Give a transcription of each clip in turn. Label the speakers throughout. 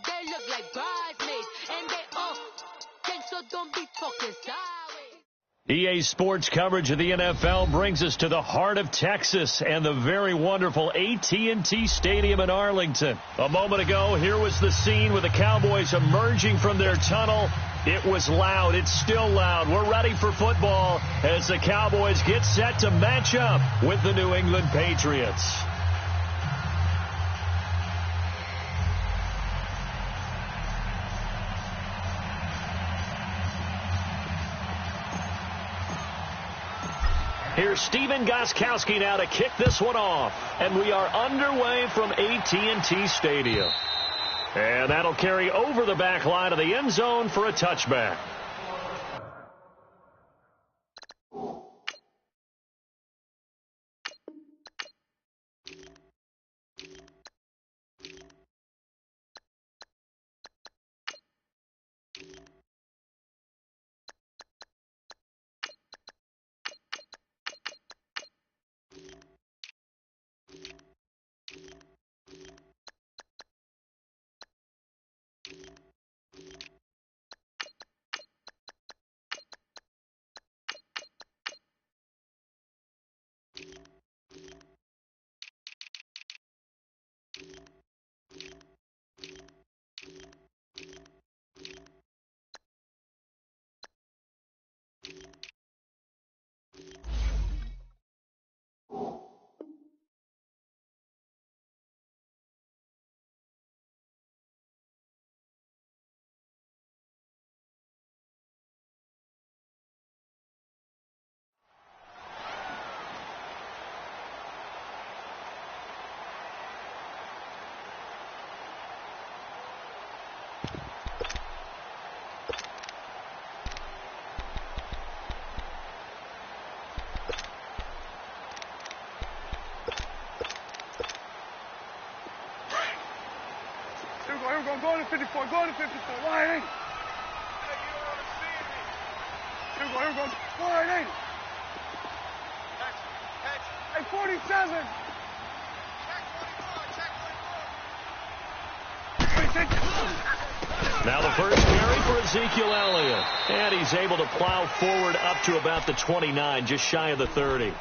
Speaker 1: they look like bridesmaids. And they all think so, don't be talking sideways.
Speaker 2: EA Sports coverage of the NFL brings us to the heart of Texas and the very wonderful AT&T Stadium in Arlington. A moment ago, here was the scene with the Cowboys emerging from their tunnel. It was loud. It's still loud. We're ready for football as the Cowboys get set to match up with the New England Patriots. Here's Steven Gostkowski now to kick this one off. And we are underway from AT&T Stadium. And that'll carry over the back line of the end zone for a touchback.
Speaker 3: Here we go, go to 54, go to 54, wide in. Here we go, wide in. Hey, 47. Check 44.
Speaker 2: Now the first carry for Ezekiel Elliott. And he's able to plow forward up to about the 29, just shy of the 30.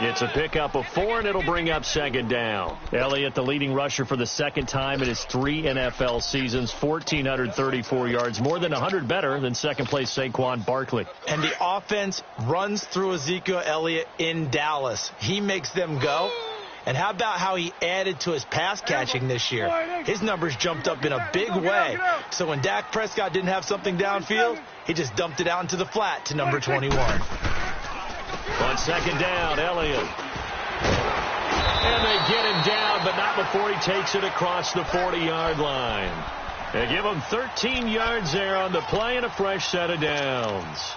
Speaker 2: It's a pickup of 4, and it'll bring up second down. Elliott, the leading rusher for the second time in his 3 NFL seasons, 1,434 yards, more than 100 better than second-place Saquon Barkley.
Speaker 4: And the offense runs through Ezekiel Elliott in Dallas. He makes them go. And how about how he added to his pass catching this year? His numbers jumped up in a big way. So when Dak Prescott didn't have something downfield, he just dumped it out into the flat to number 21.
Speaker 2: On second down, Elliott. And they get him down, but not before he takes it across the 40-yard line. They give him 13 yards there on the play and a fresh set of downs.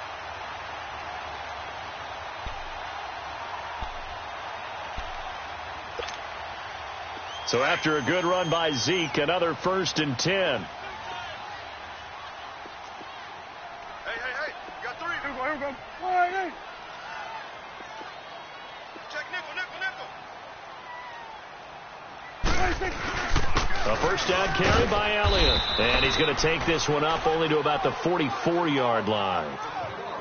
Speaker 2: So after a good run by Zeke, another 1st and 10.
Speaker 3: Hey, you got 3. Here we go, wide in.
Speaker 2: A first down carry by Elliott. And he's going to take this one up only to about the 44-yard line.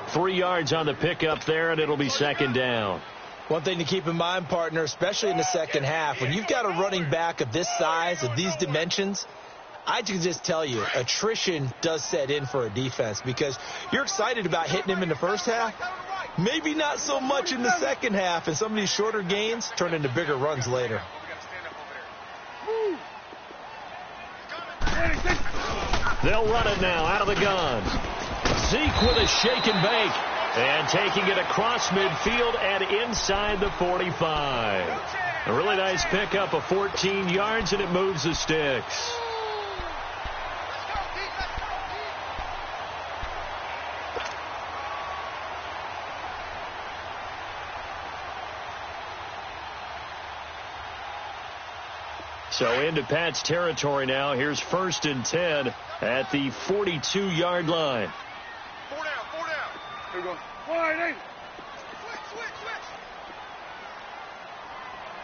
Speaker 2: 3 yards on the pickup there, and it'll be second down.
Speaker 4: One thing to keep in mind, partner, especially in the second half, when you've got a running back of this size, of these dimensions, I can just tell you, attrition does set in for a defense because you're excited about hitting him in the first half. Maybe not so much in the second half, and some of these shorter gains turn into bigger runs later.
Speaker 2: They'll run it now out of the gun. Zeke with a shake and bake. And taking it across midfield and inside the 45. A really nice pickup of 14 yards, and it moves the sticks. So into Pat's territory now. Here's 1st and 10 at the 42-yard line.
Speaker 3: 4 down. Here we go. Wide in. Switch.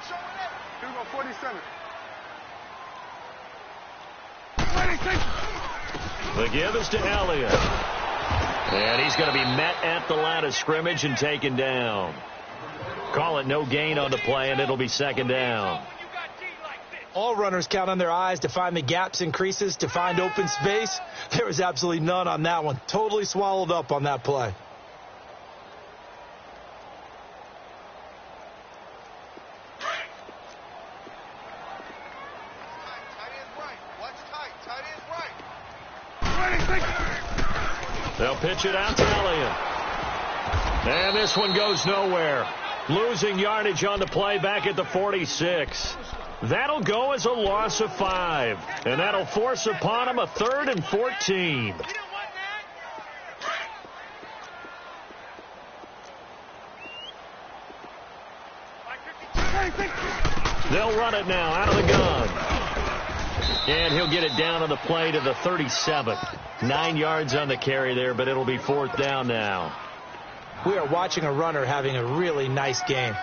Speaker 3: Show it up. Here we go, 47.
Speaker 2: The give is to Elliott. And he's going to be met at the line of scrimmage and taken down. Call it no gain on the play, and it'll be second down.
Speaker 4: All runners count on their eyes to find the gaps and creases, to find open space. There was absolutely none on that one. Totally swallowed up on that play.
Speaker 2: They'll pitch it out to Elliott. And this one goes nowhere. Losing yardage on the play back at the 46. That'll go as a loss of 5. And that'll force upon him a 3rd and 14. They'll run it now out of the gun. And he'll get it down on the play to the 37. 9 yards on the carry there, but it'll be 4th down now.
Speaker 4: We are watching a runner having a really nice game.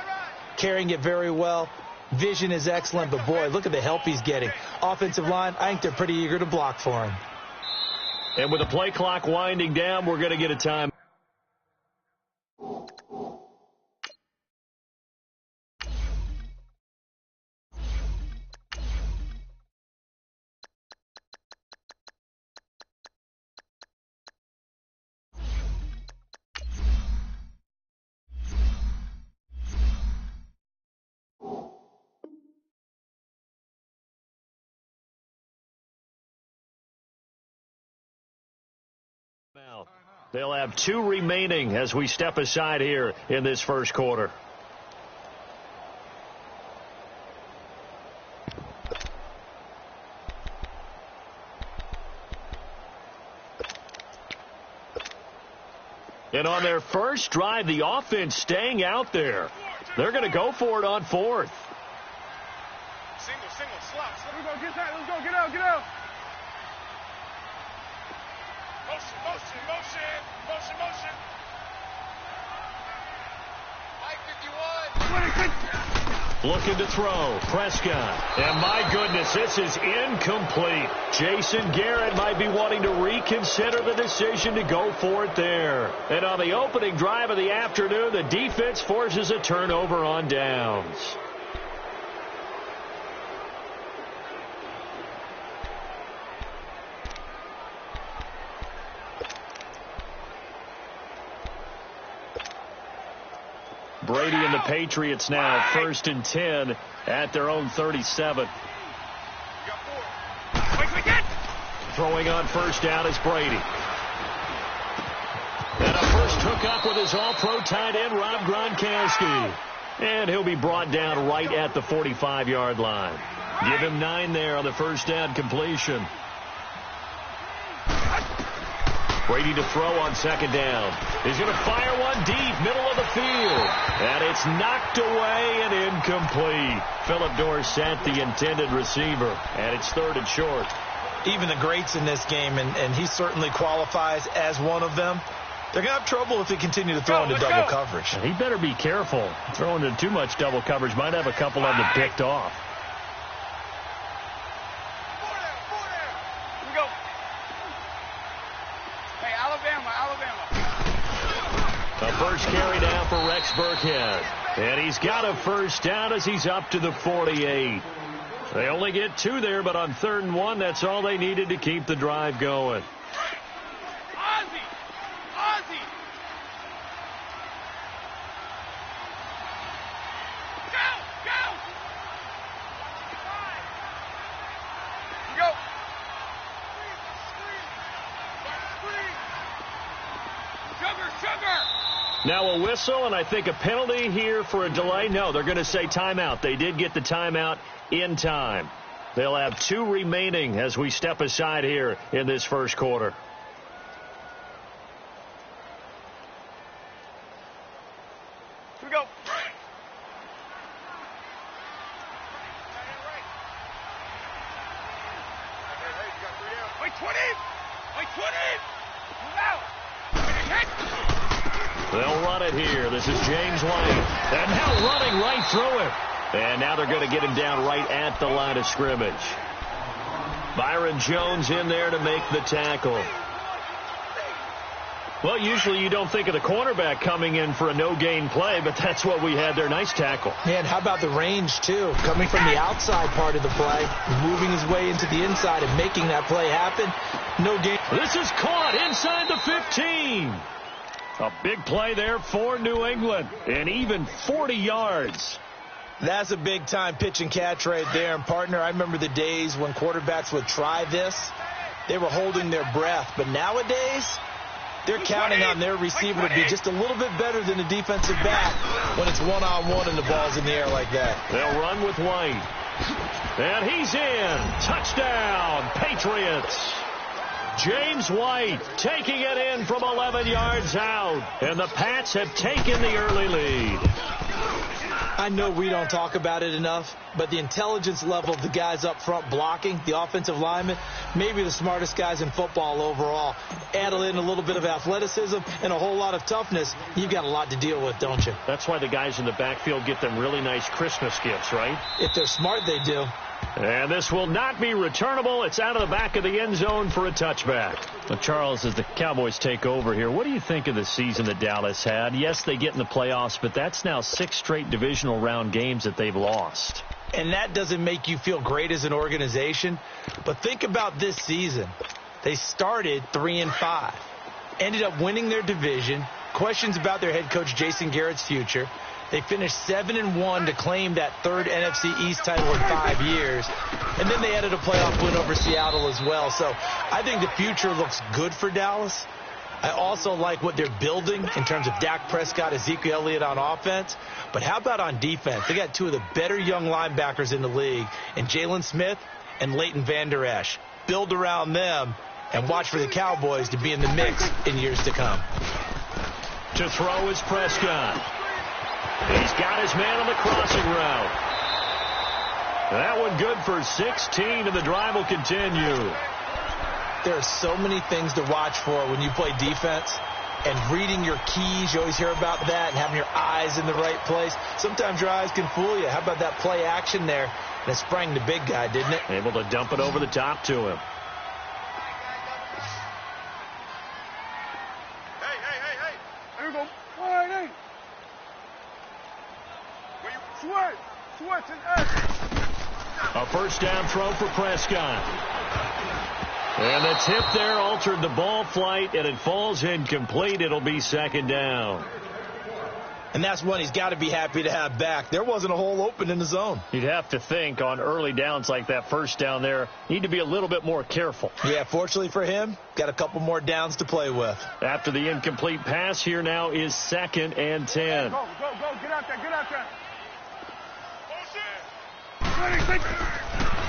Speaker 4: Carrying it very well. Vision is excellent, but boy, look at the help he's getting. Offensive line, I think they're pretty eager to block for him.
Speaker 2: And with the play clock winding down, we're going to get a time. They'll have 2 remaining as we step aside here in this first quarter. And on their first drive, the offense staying out there. They're going to go for it on 4th.
Speaker 3: Single, slot. Let's go, get that. Let's go, get out, get out. Motion. Mike 51.
Speaker 2: Looking to throw. Prescott. And my goodness, this is incomplete. Jason Garrett might be wanting to reconsider the decision to go for it there. And on the opening drive of the afternoon, the defense forces a turnover on downs. Brady and the Patriots now 1st and 10 at their own 37. Throwing on first down is Brady. And a first hookup with his all-pro tight end, Rob Gronkowski. And he'll be brought down right at the 45-yard line. Give him 9 there on the first down completion. Brady to throw on second down. He's going to fire one deep, middle of the field. And it's knocked away and incomplete. Philip Dorsett, the intended receiver. And it's 3rd and short.
Speaker 4: Even the greats in this game, and he certainly qualifies as one of them, they're going to have trouble if they continue to throw into double coverage.
Speaker 2: He better be careful. Throwing into too much double coverage might have a couple of them picked off. A first carry down for Rex Burkhead. And he's got a first down as he's up to the 48. They only get 2 there, but on 3rd and 1, that's all they needed to keep the drive going.
Speaker 3: Ozzie! Go! Sugar!
Speaker 2: Now a whistle, and I think a penalty here for a delay. No, they're going to say timeout. They did get the timeout in time. They'll have 2 remaining as we step aside here in this first quarter.
Speaker 3: Here we go. Wait, 20! Move out!
Speaker 2: They'll run it here. This is James White. And now running right through it. And now they're going to get him down right at the line of scrimmage. Byron Jones in there to make the tackle. Well, usually you don't think of the cornerback coming in for a no-gain play, but that's what we had there. Nice tackle.
Speaker 4: Man, how about the range, too? Coming from the outside part of the play, moving his way into the inside and making that play happen. No gain.
Speaker 2: This is caught inside the 15. A big play there for New England, and even 40 yards.
Speaker 4: That's a big-time pitch and catch right there. And, partner, I remember the days when quarterbacks would try this. They were holding their breath. But nowadays, they're counting on their receiver to be just a little bit better than the defensive back when it's one-on-one and the ball's in the air like that.
Speaker 2: They'll run with White. And he's in. Touchdown, Patriots. James White taking it in from 11 yards out. And the Pats have taken the early lead.
Speaker 4: I know we don't talk about it enough, but the intelligence level of the guys up front blocking, the offensive linemen, maybe the smartest guys in football overall. Add in a little bit of athleticism and a whole lot of toughness, you've got a lot to deal with, don't you?
Speaker 2: That's why the guys in the backfield get them really nice Christmas gifts, right?
Speaker 4: If they're smart, they do.
Speaker 2: And this will not be returnable. It's out of the back of the end zone for a touchback. Well, Charles, as the Cowboys take over here, what do you think of the season that Dallas had? Yes, they get in the playoffs, but that's now 6 straight divisional round games that they've lost.
Speaker 4: And that doesn't make you feel great as an organization. But think about this season. They started 3-5, ended up winning their division. Questions about their head coach Jason Garrett's future. They finished 7-1 to claim that 3rd NFC East title in 5 years. And then they added a playoff win over Seattle as well. So I think the future looks good for Dallas. I also like what they're building in terms of Dak Prescott, Ezekiel Elliott on offense. But how about on defense? They got 2 of the better young linebackers in the league, and Jalen Smith and Leighton Vander Esch. Build around them and watch for the Cowboys to be in the mix in years to come.
Speaker 2: To throw is Prescott. He's got his man on the crossing route. That one good for 16, and the drive will continue.
Speaker 4: There are so many things to watch for when you play defense. And reading your keys, you always hear about that, and having your eyes in the right place. Sometimes your eyes can fool you. How about that play action there? And it sprang the big guy, didn't it?
Speaker 2: Able to dump it over the top to him.
Speaker 3: Hey. Here we go. Wide eight. Sweat and X.
Speaker 2: A first down throw for Prescott. And the tip there altered the ball flight, and it falls incomplete. It'll be 2nd down.
Speaker 4: And that's one he's got to be happy to have back. There wasn't a hole open in the zone.
Speaker 2: You'd have to think on early downs like that first down there, need to be a little bit more careful.
Speaker 4: Yeah, fortunately for him, got a couple more downs to play with.
Speaker 2: After the incomplete pass, here now is 2nd and 10.
Speaker 3: Go. Get out there.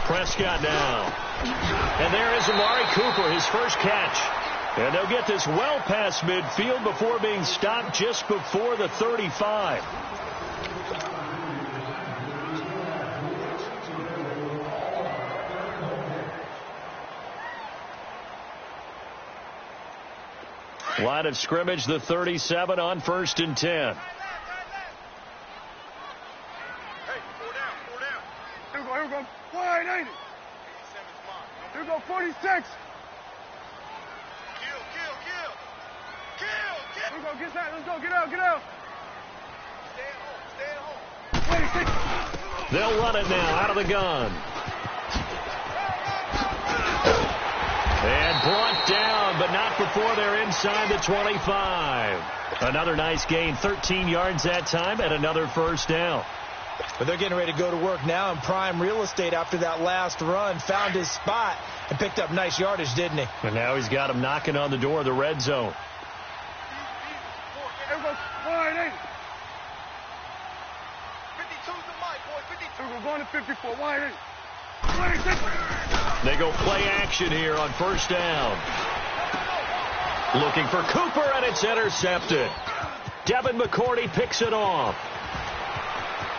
Speaker 2: Prescott now. And there is Amari Cooper, his first catch. And they'll get this well past midfield before being stopped just before the 35. Line of scrimmage, the 37 on 1st and 10.
Speaker 3: Here we go. Wide 80. Here we go, 46. Kill. Here we go, get that. Let's go, get out. Stay at home.
Speaker 2: They'll run it now out of the gun. And brought down, but not before they're inside the 25. Another nice gain, 13 yards that time, and another first down.
Speaker 4: But they're getting ready to go to work now in prime real estate after that last run. Found his spot and picked up nice yardage, didn't he?
Speaker 2: And now he's got him knocking on the door of the red zone.
Speaker 3: Here we go, wide 80. 52's the mic, boy, 52. Here we go, going to 54, wide 80. 26.
Speaker 2: They go play action here on first down. Looking for Cooper, and it's intercepted. Devin McCourty picks it off.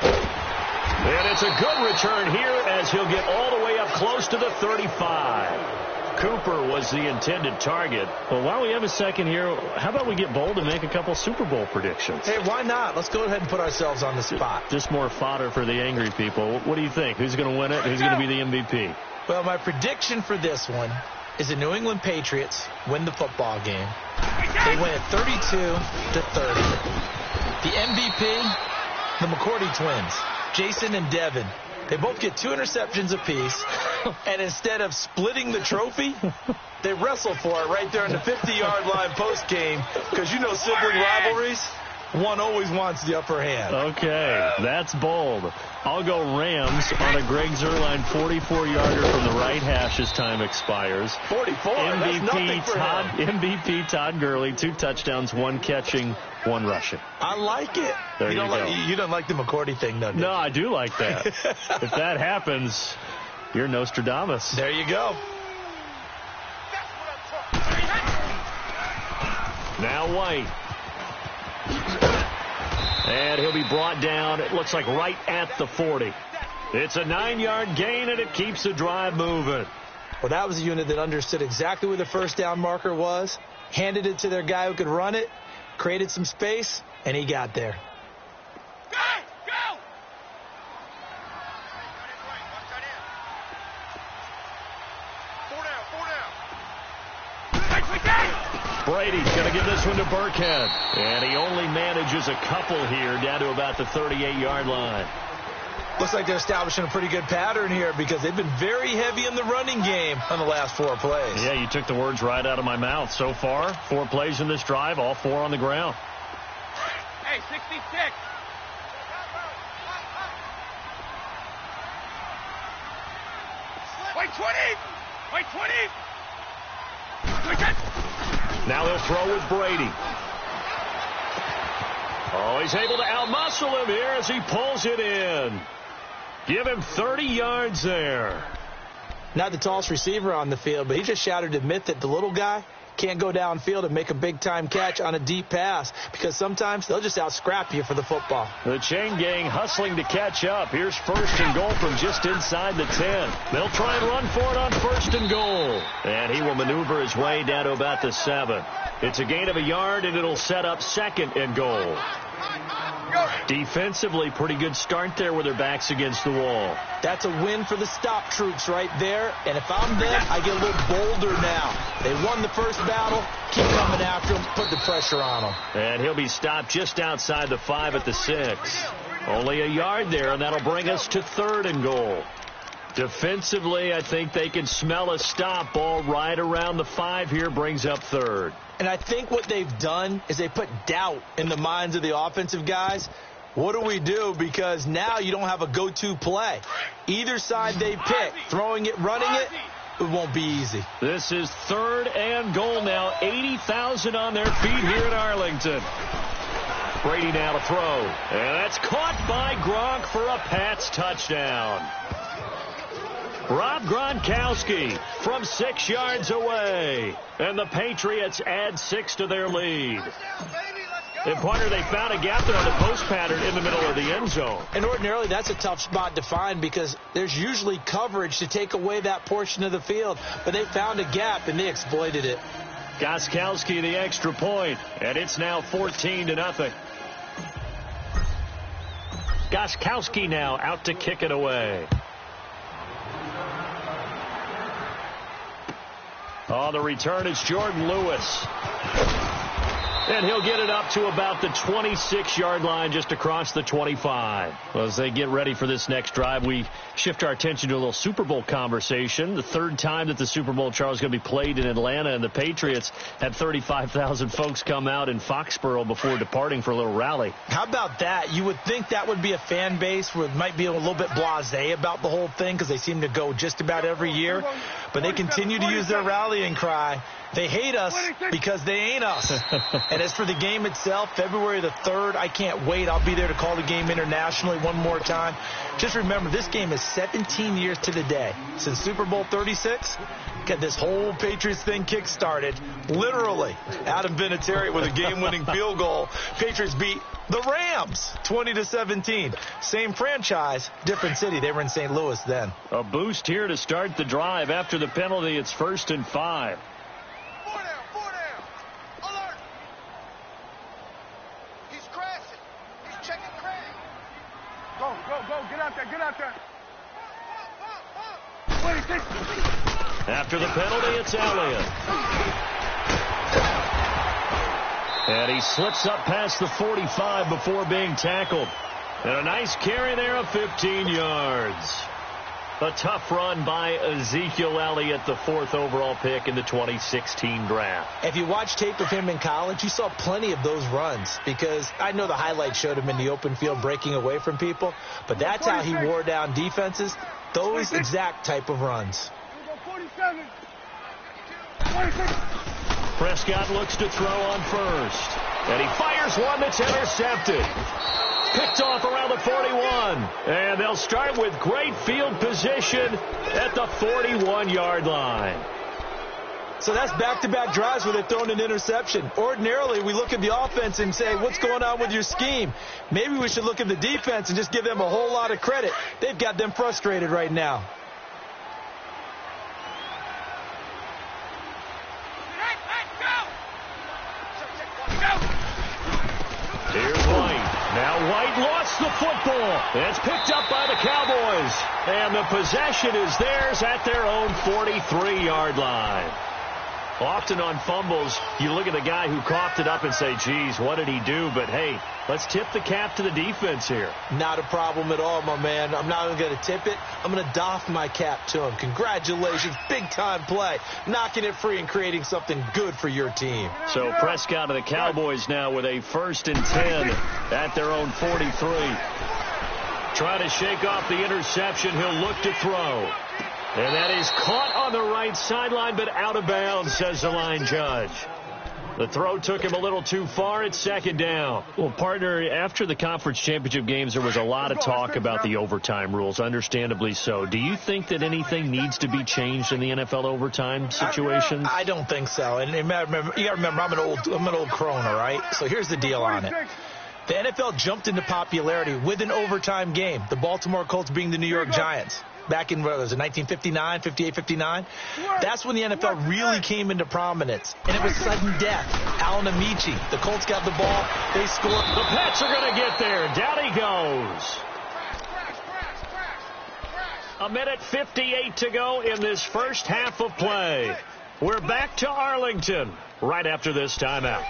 Speaker 2: And it's a good return here as he'll get all the way up close to the 35. Cooper was the intended target. Well, while we have a second here, how about we get bold and make a couple Super Bowl predictions?
Speaker 4: Hey, why not? Let's go ahead and put ourselves on the spot.
Speaker 2: Just more fodder for the angry people. What do you think? Who's going to win it? Who's going to be the MVP?
Speaker 4: Well, my prediction for this one is the New England Patriots win the football game. They win it 32-30. The MVP, the McCourty twins, Jason and Devin. They both get 2 interceptions apiece, and instead of splitting the trophy, they wrestle for it right there in the 50-yard line post-game, because you know sibling rivalries, one always wants the upper hand.
Speaker 2: Okay, that's bold. I'll go Rams on a Greg Zuerlein 44-yarder from the right hash as time expires.
Speaker 4: 44, that's nothing for him.
Speaker 2: MVP Todd Gurley, 2 touchdowns, 1 catching, 1 rushing.
Speaker 4: I like it.
Speaker 2: There you go.
Speaker 4: You don't like the McCourty thing, though, do you?
Speaker 2: No, I do like that. If that happens, you're Nostradamus.
Speaker 4: There you go.
Speaker 2: Now White. And he'll be brought down, it looks like right at the 40. It's a 9-yard gain, and it keeps the drive moving.
Speaker 4: Well, that was a unit that understood exactly where the first down marker was, handed it to their guy who could run it, created some space, and he got there.
Speaker 3: Go! Go! Four down.
Speaker 2: Brady's going to give this one to Burkhead. And he only manages a couple here down to about the 38-yard line.
Speaker 4: Looks like they're establishing a pretty good pattern here because they've been very heavy in the running game on the last 4 plays.
Speaker 2: Yeah, you took the words right out of my mouth. So far, 4 plays in this drive, all 4 on the ground.
Speaker 3: Hey, 66. Wait, 20. Wait, 20.
Speaker 2: Now they'll throw with Brady. Oh, he's able to outmuscle him here as he pulls it in. Give him 30 yards there.
Speaker 4: Not the tallest receiver on the field, but he just shouted to admit that the little guy can't go downfield and make a big-time catch on a deep pass because sometimes they'll just out-scrap you for the football.
Speaker 2: The chain gang hustling to catch up. Here's 1st and goal from just inside the 10. They'll try and run for it on 1st and goal. And he will maneuver his way down to about the 7. It's a gain of a yard, and it'll set up 2nd and goal. Defensively, pretty good start there with their backs against the wall.
Speaker 4: That's a win for the stop troops right there. And if I'm them, I get a little bolder now. They won the first battle. Keep coming after them. Put the pressure on them.
Speaker 2: And he'll be stopped just outside the 5 at the 6. Only a yard there, and that'll bring us to 3rd and goal. Defensively, I think they can smell a stop. Ball right around the 5 here, brings up 3rd.
Speaker 4: And I think what they've done is they put doubt in the minds of the offensive guys. What do we do? Because now you don't have a go-to play. Either side they pick, throwing it, running it, it won't be easy.
Speaker 2: This is 3rd and goal now. 80,000 on their feet here in Arlington. Brady now to throw. And that's caught by Gronk for a Pats touchdown. Rob Gronkowski from 6 yards away. And the Patriots add 6 to their lead. And, partner, they found a gap there on the post pattern in the middle of the end zone.
Speaker 4: And ordinarily, that's a tough spot to find because there's usually coverage to take away that portion of the field. But they found a gap, and they exploited it.
Speaker 2: Gostkowski the extra point, and it's now 14-0. Gostkowski now out to kick it away. On the return, it's Jordan Lewis. And he'll get it up to about the 26-yard line, just across the 25. Well, as they get ready for this next drive, we shift our attention to a little Super Bowl conversation. The 3rd time that the Super Bowl, Charles, is going to be played in Atlanta, and the Patriots had 35,000 folks come out in Foxborough before departing for a little rally.
Speaker 4: How about that? You would think that would be a fan base where it might be a little bit blasé about the whole thing because they seem to go just about every year. But they continue to use their rallying cry. They hate us because they ain't us. And as for the game itself, February the 3rd, I can't wait. I'll be there to call the game internationally one more time. Just remember, this game is 17 years to the day since Super Bowl 36. Get this whole Patriots thing kick-started. Literally, Adam Vinatieri with a game-winning field goal. Patriots beat the Rams 20-17. Same franchise, different city. They were in St. Louis then.
Speaker 2: A boost here to start the drive. After the penalty, it's 1st and 5.
Speaker 3: Four down. Alert. He's crashing. He's checking crash. Go. Get out there. Wait.
Speaker 2: After the penalty, it's Elliott. And he slips up past the 45 before being tackled. And a nice carry there of 15 yards. A tough run by Ezekiel Elliott, the 4th overall pick in the 2016 draft.
Speaker 4: If you watch tape of him in college, you saw plenty of those runs, because I know the highlights showed him in the open field breaking away from people, but that's how he wore down defenses, those exact type of runs.
Speaker 3: 47.
Speaker 2: Prescott looks to throw on first, and he fires one that's intercepted. Picked off around the 41, and they'll start with great field position at the 41-yard line.
Speaker 4: So that's back-to-back drives where they're throwing an interception. Ordinarily, we look at the offense and say, what's going on with your scheme? Maybe we should look at the defense and just give them a whole lot of credit. They've got them frustrated right now.
Speaker 2: Here's White. Now White lost the football. It's picked up by the Cowboys. And the possession is theirs at their own 43-yard line. Often on fumbles, you look at the guy who coughed it up and say, geez, what did he do? But, hey, let's tip the cap to the defense here.
Speaker 4: Not a problem at all, my man. I'm not even going to tip it. I'm going to doff my cap to him. Congratulations. Big-time play. Knocking it free and creating something good for your team.
Speaker 2: So Prescott and the Cowboys now with a 1st and 10 at their own 43. Trying to shake off the interception. He'll look to throw. And that is caught on the right sideline, but out of bounds, says the line judge. The throw took him a little too far. It's 2nd down. Well, partner, after the conference championship games, there was a lot of talk about the overtime rules, understandably so. Do you think that anything needs to be changed in the NFL overtime situations?
Speaker 4: I don't think so. And you got to remember, I'm an old crone, all right? So here's the deal on it. The NFL jumped into popularity with an overtime game, the Baltimore Colts being the New York Giants. Back in, what was it, 1959, 58, 59? That's when the NFL really came into prominence. And it was sudden death. Alan Amici, the Colts got the ball. They scored.
Speaker 2: The Pats are going to get there. Down he goes. 1:58 to go in this first half of play. We're back to Arlington right after this timeout.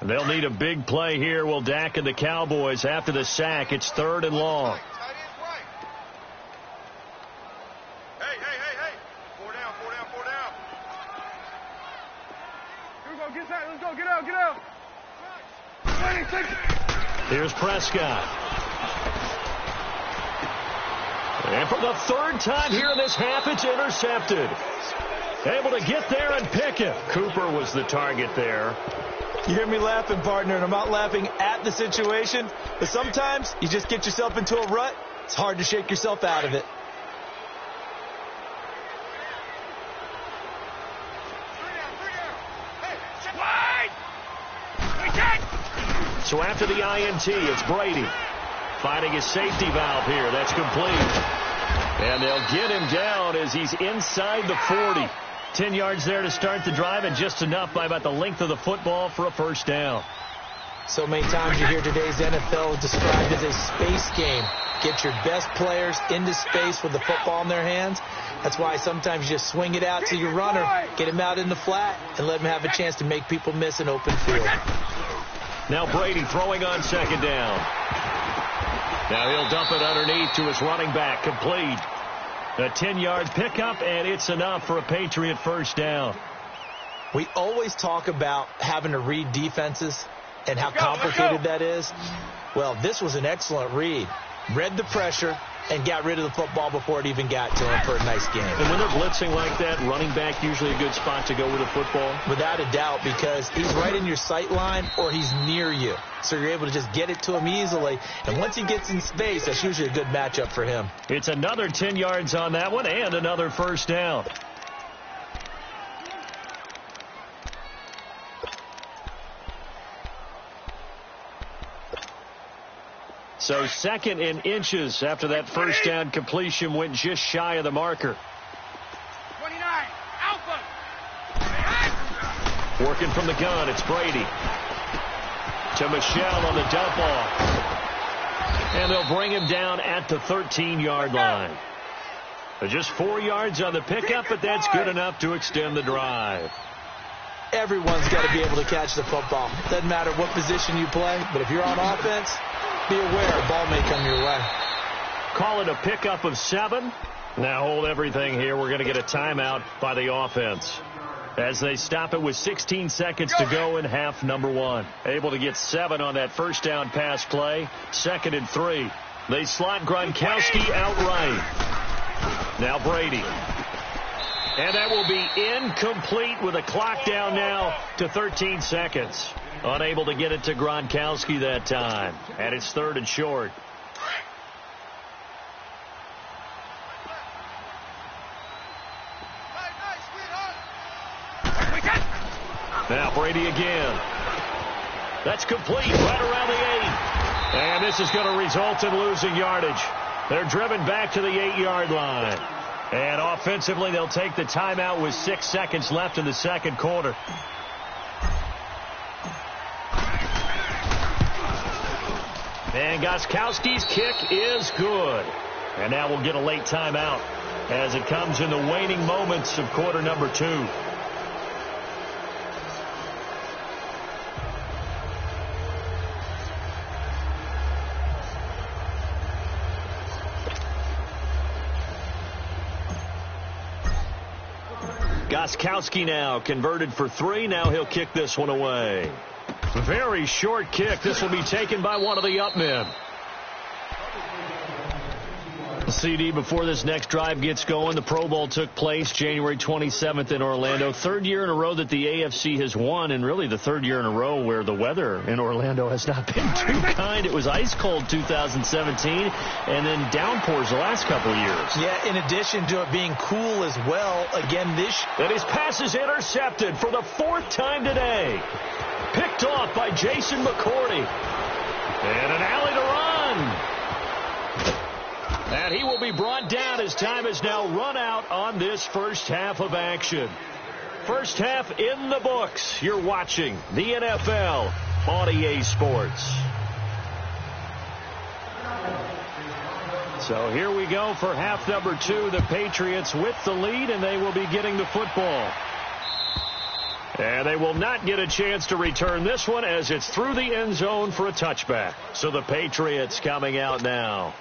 Speaker 2: They'll need a big play here. Will Dak and the Cowboys after the sack. It's 3rd and long.
Speaker 3: Hey. 4 down. Here we go. Get that. Let's go. Get out. 26.
Speaker 2: Here's Prescott. And for the 3rd time here in this half, it's intercepted. Able to get there and pick it. Cooper was the target there.
Speaker 4: You hear me laughing, partner, and I'm not laughing at the situation, but sometimes you just get yourself into a rut. It's hard to shake yourself out of it.
Speaker 2: So after the INT, it's Brady finding his safety valve here. That's complete. And they'll get him down as he's inside the 40. 10 yards there to start the drive, and just enough by about the length of the football for a 1st down.
Speaker 4: So many times you hear today's NFL described as a space game. Get your best players into space with the football in their hands. That's why sometimes you just swing it out to your runner, get him out in the flat, and let him have a chance to make people miss an open field.
Speaker 2: Now Brady throwing on 2nd down. Now he'll dump it underneath to his running back, complete. A 10-yard pickup, and it's enough for a Patriot 1st down.
Speaker 4: We always talk about having to read defenses and how complicated that is. Well, this was an excellent read. Read the pressure and got rid of the football before it even got to him for a nice game.
Speaker 2: And when they're blitzing like that, running back usually a good spot to go with the football?
Speaker 4: Without a doubt, because he's right in your sight line or he's near you. So you're able to just get it to him easily. And once he gets in space, that's usually a good matchup for him.
Speaker 2: It's another 10 yards on that one and another 1st down. So 2nd and inches after that 1st down completion went just shy of the marker.
Speaker 3: 29. Alpha.
Speaker 2: Working from the gun, it's Brady. to Michelle on the dump off. And they'll bring him down at the 13-yard line. Just 4 yards on the pickup, but that's good enough to extend the drive.
Speaker 4: Everyone's got to be able to catch the football. Doesn't matter what position you play, but if you're on offense, be aware a ball may come your way.
Speaker 2: Call it a pickup of 7. Now hold everything here. We're going to get a timeout by the offense as they stop it with 16 seconds to go in half number 1. Able to get 7 on that first down pass play. 2nd and 3. They slot Gronkowski outright. Now Brady. And that will be incomplete with a clock down now to 13 seconds. Unable to get it to Gronkowski that time. And it's 3rd and short. Now Brady again. That's complete right around the 8. And this is going to result in losing yardage. They're driven back to the 8-yard line. And offensively, they'll take the timeout with 6 seconds left in the second quarter. And Gostkowski's kick is good. And now we'll get a late timeout as it comes in the waning moments of quarter number 2. Gostkowski now converted for 3. Now he'll kick this one away. Very short kick. This will be taken by one of the up men. CD, before this next drive gets going, the Pro Bowl took place January 27th in Orlando. 3rd year in a row that the AFC has won, and really the 3rd year in a row where the weather in Orlando has not been too kind. It was ice cold 2017, and then downpours the last couple of years.
Speaker 4: Yeah, in addition to it being cool as well, again this...
Speaker 2: And his pass is intercepted for the 4th time today. Picked off by Jason McCourty. And an alley to run. And he will be brought down as time has now run out on this first half of action. First half in the books. You're watching the NFL on EA Sports. So here we go for half number 2. The Patriots with the lead, and they will be getting the football. And they will not get a chance to return this one as it's through the end zone for a touchback. So the Patriots coming out now.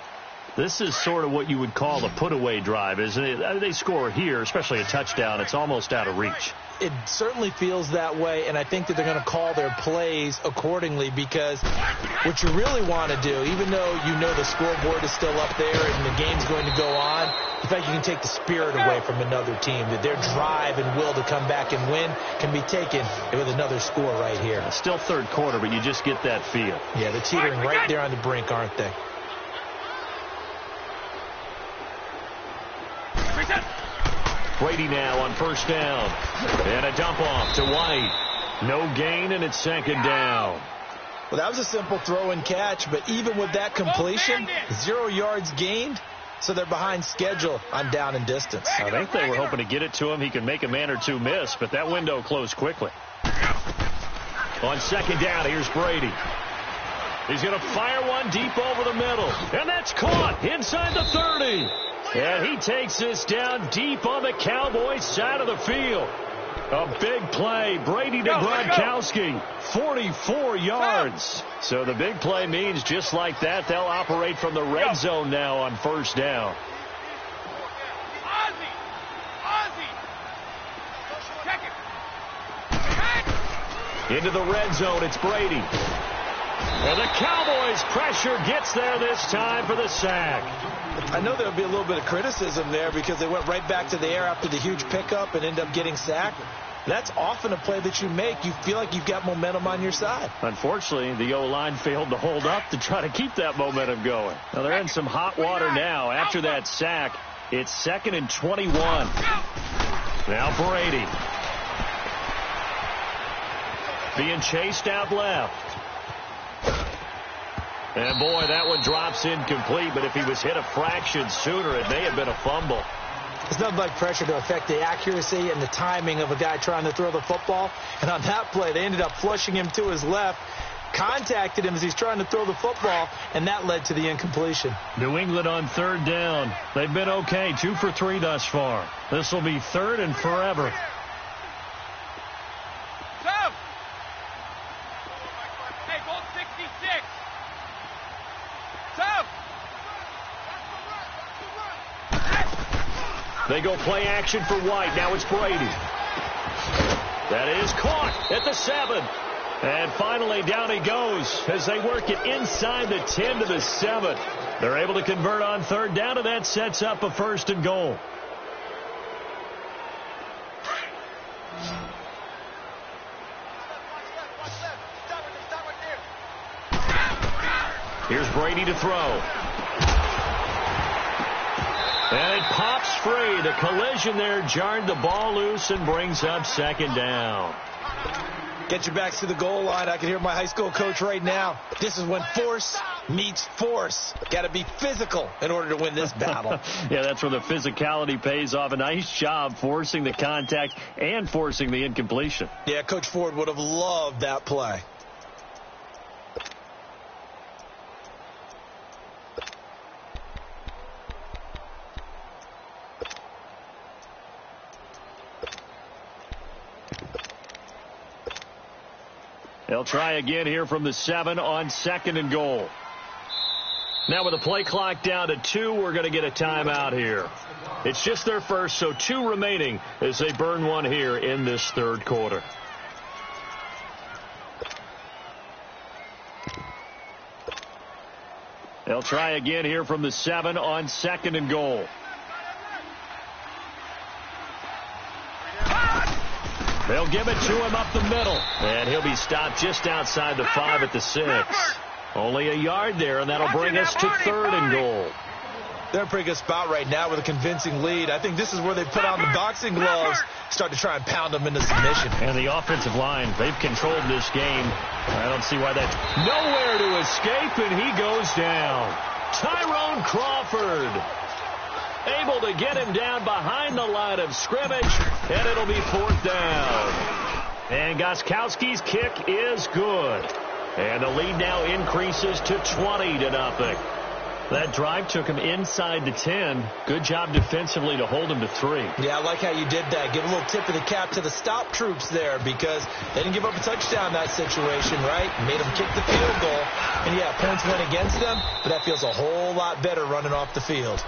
Speaker 2: This is sort of what you would call a put-away drive, isn't it? They score here, especially a touchdown. It's almost out of reach.
Speaker 4: It certainly feels that way, and I think that they're going to call their plays accordingly because what you really want to do, even though you know the scoreboard is still up there and the game's going to go on, the fact you can take the spirit away from another team, that their drive and will to come back and win can be taken with another score right here.
Speaker 2: It's still 3rd quarter, but you just get that feel.
Speaker 4: Yeah, they're teetering right there on the brink, aren't they?
Speaker 2: Brady now on first down. And a dump off to White. No gain, and it's 2nd down.
Speaker 4: Well, that was a simple throw and catch, but even with that completion, 0 yards gained, so they're behind schedule on down and distance.
Speaker 2: I think they were hoping to get it to him. He could make a man or two miss, but that window closed quickly. On 2nd down, here's Brady. He's going to fire one deep over the middle, and that's caught inside the 30. And he takes this down deep on the Cowboys side of the field. A big play. Brady to Gronkowski. 44 yards. So the big play means just like that, they'll operate from the red zone now on first down. Into the red zone, it's Brady. And the Cowboys' pressure gets there this time for the sack.
Speaker 4: I know there'll be a little bit of criticism there because they went right back to the air after the huge pickup and end up getting sacked. That's often a play that you make. You feel like you've got momentum on your side.
Speaker 2: Unfortunately, the O-line failed to hold up to try to keep that momentum going. Now, they're in some hot water now. After that sack, it's 2nd and 21. Now Brady. Being chased out left. And, boy, that one drops incomplete, but if he was hit a fraction sooner, it may have been a fumble.
Speaker 4: There's nothing like pressure to affect the accuracy and the timing of a guy trying to throw the football. And on that play, they ended up flushing him to his left. contacted him as he's trying to throw the football, and that led to the incompletion.
Speaker 2: New England on third down. They've been okay, 2 for 3 thus far. This will be third and forever.
Speaker 3: Hey, goal 66. Tough.
Speaker 2: They go play action for White. Now it's Brady. That is caught at the 7. And finally down he goes as they work it inside the 10 to the 7. They're able to convert on third down, and that sets up a 1st and goal. Here's Brady to throw. And it pops free. The collision there jarred the ball loose and brings up 2nd down.
Speaker 4: Get your backs to the goal line. I can hear my high school coach right now. This is when force meets force. Got to be physical in order to win this battle.
Speaker 2: Yeah, that's where the physicality pays off. A nice job forcing the contact and forcing the incompletion.
Speaker 4: Yeah, Coach Ford would have loved that play.
Speaker 2: They'll try again here from the 7 on 2nd and goal. Now with the play clock down to 2, we're going to get a timeout here. It's just their first, so 2 remaining as they burn one here in this 3rd quarter. They'll try again here from the 7 on 2nd and goal. They'll give it to him up the middle. And he'll be stopped just outside the 5 at the 6. Only a yard there, and that'll bring us to 3rd and goal.
Speaker 4: They're in a pretty good spot right now with a convincing lead. I think this is where they put on the boxing gloves, start to try and pound them into submission.
Speaker 2: And the offensive line, they've controlled this game. I don't see why that's nowhere to escape, and he goes down. Tyrone Crawford able to get him down behind the line of scrimmage, and it'll be 4th down. And Gostkowski's kick is good. And the lead now increases to 20-0. That drive took him inside the 10. Good job defensively to hold him to 3.
Speaker 4: Yeah, I like how you did that. Give a little tip of the cap to the stop troops there because they didn't give up a touchdown in that situation, right? Made them kick the field goal. And, yeah, points went against them, but that feels a whole lot better running off the field.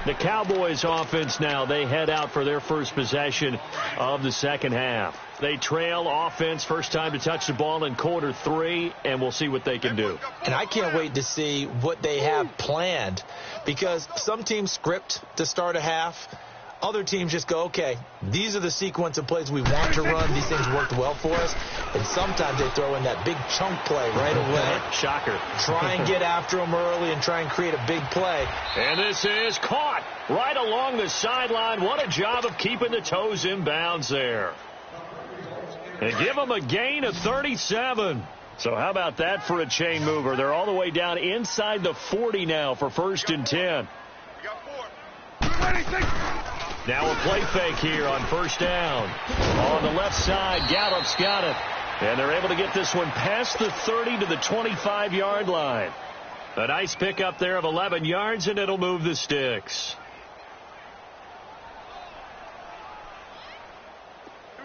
Speaker 2: The Cowboys offense now, they head out for their first possession of the 2nd half. They trail offense, first time to touch the ball in quarter 3, and we'll see what they can do.
Speaker 4: And I can't wait to see what they have planned because some teams script to start a half. Other teams just go, okay, these are the sequence of plays we want to run. These things worked well for us. And sometimes they throw in that big chunk play right away.
Speaker 2: Shocker.
Speaker 4: Try and get after them early and try and create a big play.
Speaker 2: And this is caught right along the sideline. What a job of keeping the toes in bounds there. And give them a gain of 37. So how about that for a chain mover? They're all the way down inside the 40 now for 1st and 10. Now a play fake here on 1st down. On the left side, Gallup's got it. And they're able to get this one past the 30 to the 25-yard line. A nice pickup there of 11 yards, and it'll move the sticks.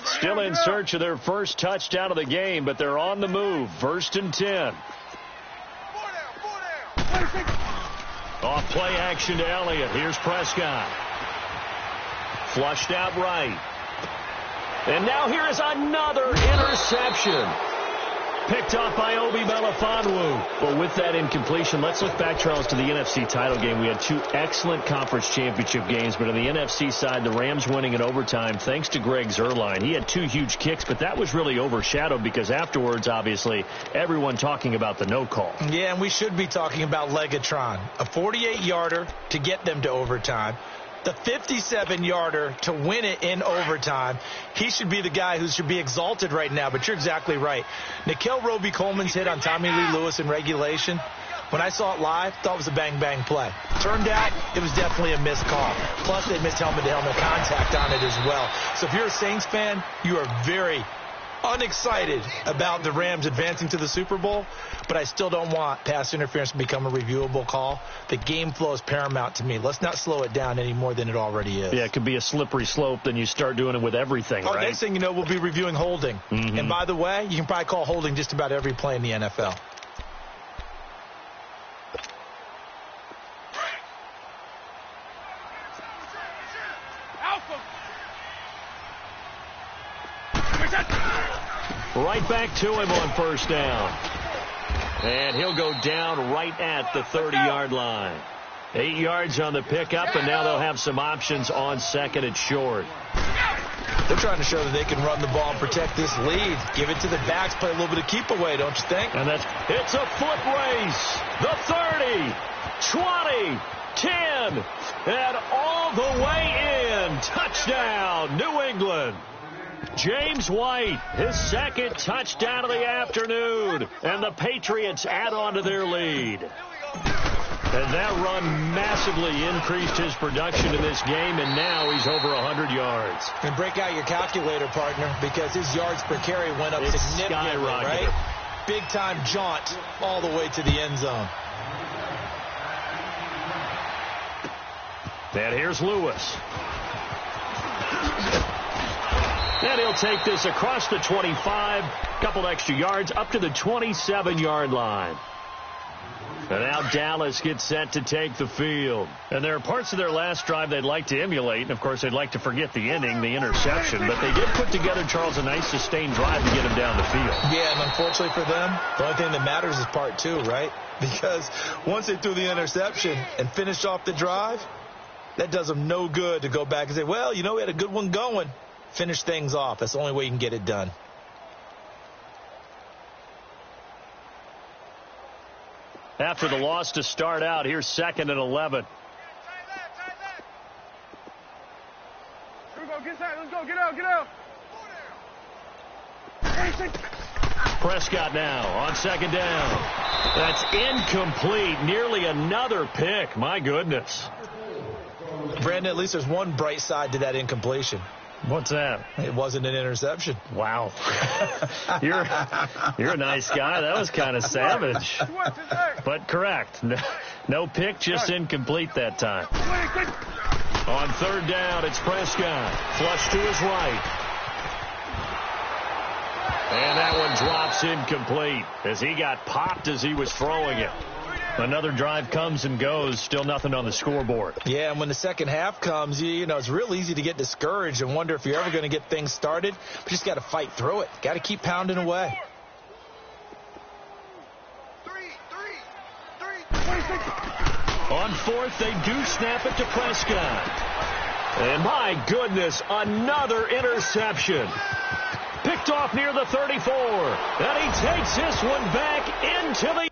Speaker 2: Still in search of their first touchdown of the game, but they're on the move. 1st and 10. Off play action to Elliott. Here's Prescott. Flushed out right. And now here is another interception. Picked off by Obi Melifonwu. Well, with that incompletion, let's look back, Charles, to the NFC title game. We had 2 excellent conference championship games, but on the NFC side, the Rams winning in overtime thanks to Greg Zuerlein. He had 2 huge kicks, but that was really overshadowed because afterwards, obviously, everyone talking about the no call.
Speaker 4: Yeah, and we should be talking about Legatron. A 48-yarder to get them to overtime. The 57-yarder to win it in overtime. He should be the guy who should be exalted right now, but you're exactly right. Nikel Roby-Coleman's hit on Tommy Lee Lewis in regulation, when I saw it live, thought it was a bang-bang play. Turned out, it was definitely a missed call. Plus, they missed helmet-to-helmet contact on it as well. So if you're a Saints fan, you are very unexcited about the Rams advancing to the Super Bowl, but I still don't want pass interference to become a reviewable call. The game flow is paramount to me. Let's not slow it down any more than it already is.
Speaker 2: Yeah, it could be a slippery slope. Then you start doing it with everything, right?
Speaker 4: Next thing you know, we'll be reviewing holding. And by the way, you can probably call holding just about every play in the NFL.
Speaker 2: Right back to him on first down. And he'll go down right at the 30-yard line. 8 yards on the pickup, and now they'll have some options on second and short.
Speaker 4: They're trying to show that they can run the ball and protect this lead. Give it to the backs, play a little bit of keep away, don't you think?
Speaker 2: And it's a foot race. The 30, 20, 10, and all the way in. Touchdown, New England. James White, his second touchdown of the afternoon, and the Patriots add on to their lead. And that run massively increased his production in this game, and now he's over 100 yards.
Speaker 4: And break out your calculator, partner, because his yards per carry went up significantly, right? Big-time jaunt all the way to the end zone.
Speaker 2: And here's Lewis. And he'll take this across the 25, couple extra yards, up to the 27-yard line. And now Dallas gets set to take the field. And there are parts of their last drive they'd like to emulate. And, of course, they'd like to forget the inning, the interception. But they did put together, Charles, a nice sustained drive to get him down the field.
Speaker 4: Yeah, and unfortunately for them, the only thing that matters is part two, right? Because once they threw the interception and finished off the drive, that does them no good to go back and say, well, you know, we had a good one going. Finish things off. That's the only way you can get it done.
Speaker 2: After the loss to start out, here's 2nd and 11.
Speaker 3: Here we go, get inside, let's go, get out.
Speaker 2: Prescott now on 2nd down. That's incomplete. Nearly another pick. My goodness.
Speaker 4: Brandon, at least there's one bright side to that incompletion.
Speaker 2: What's that?
Speaker 4: It wasn't an interception.
Speaker 2: Wow. You're a nice guy. That was kind of savage. But correct. No pick, just incomplete that time. On 3rd down, it's Prescott. Flush to his right. And that one drops incomplete as he got popped as he was throwing it. Another drive comes and goes, still nothing on the scoreboard.
Speaker 4: Yeah, and when the second half comes, you know, it's real easy to get discouraged and wonder if you're ever going to get things started. But you just got to fight through it. Got to keep pounding away.
Speaker 2: On 4th, they do snap it to Prescott. And my goodness, another interception. Picked off near the 34. And he takes this one back into the